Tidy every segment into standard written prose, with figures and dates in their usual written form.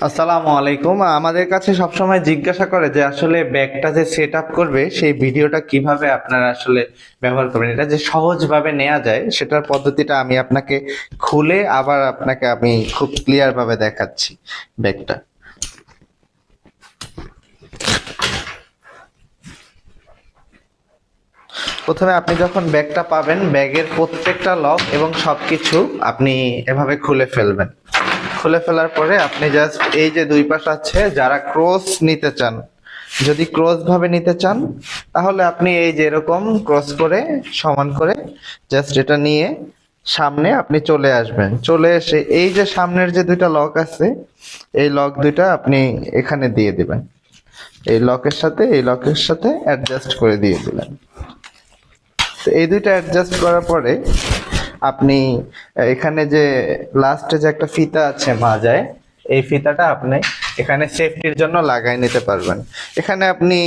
আসসালামু আলাইকুম। আমাদের কাছে সবসময় জিজ্ঞাসা করে যে আসলে ব্যাগটা যে সেট আপ করবে সেই ভিডিওটা কিভাবে আপনারা আসলে ব্যবহার করবেন। এটা যে সহজভাবে নেওয়া যায় সেটার পদ্ধতিটা আমি আপনাকে খুলে আবার আপনাকে আমি খুব ক্লিয়ার ভাবে দেখাচ্ছি ব্যাগটা। প্রথমে আপনি যখন ব্যাগটা পাবেন ব্যাগের প্রত্যেকটা লক এবং সবকিছু আপনি এভাবে খুলে ফেলবেন। খুলে ফেলার পরে আপনি জাস্ট এই যে দুই পাশ আছে, যারা ক্রস নিতে চান, যদি ক্রস ভাবে নিতে চান তাহলে আপনি এই যে এরকম ক্রস করে সমান করে জাস্ট এটা নিয়ে সামনে আপনি চলে আসবেন। চলে এসে এই যে সামনের যে দুইটা লক আছে এই লক দুইটা আপনি এখানে দিয়ে দিবেন। এই লকের সাথে এই লকের সাথে অ্যাডজাস্ট করে দিয়ে দিলেন। তো এই দুইটা অ্যাডজাস্ট করার পরে আপনি এখানে যে লাস্টে যে একটা ফিতা আছে মাজায়, এই ফিতাটা আপনি এখানে সেফটির জন্য লাগাই নিতে পারবেন। এখানে আপনি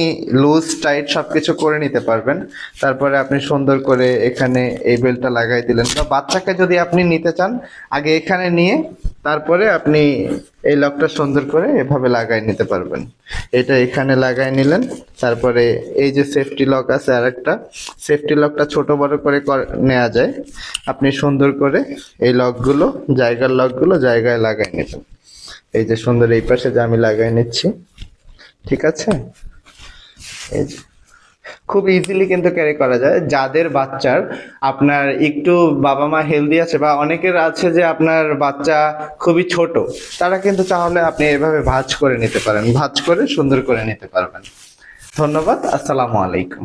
লুজ টাইট সবকিছু করে নিতে পারবেন। তারপরে আপনি সুন্দর করে এখানে এই বেল্টটা লাগাই দিলেন। বা বাচ্চাকে যদি আপনি নিতে চান আগে এখানে নিয়ে তারপরে আপনি এই লকটা সুন্দর করে এভাবে লাগাই নিতে পারবেন। এটা এখানে লাগাই নিলেন। তারপরে এই যে সেফটি লক আছে আরেকটা, সেফটি লকটা ছোট বড় করে নেওয়া যায়। আপনি সুন্দর করে এই লকগুলো জায়গায় লাগাই নেবেন। এই যে সুন্দর এই পাশে যে আমি লাগাই নিচ্ছি, ঠিক আছে। এই যে খুব ইজিলি কিন্তু ক্যারি করা যায়। যাদের বাচ্চার আপনার একটু বাবা মা হেলদি আছে বা অনেকের আছে যে আপনার বাচ্চা খুবই ছোট, তারা কিন্তু তাহলে আপনি এভাবে ভাঁজ করে নিতে পারেন, ভাঁজ করে সুন্দর করে নিতে পারবেন। ধন্যবাদ। আসসালামু আলাইকুম।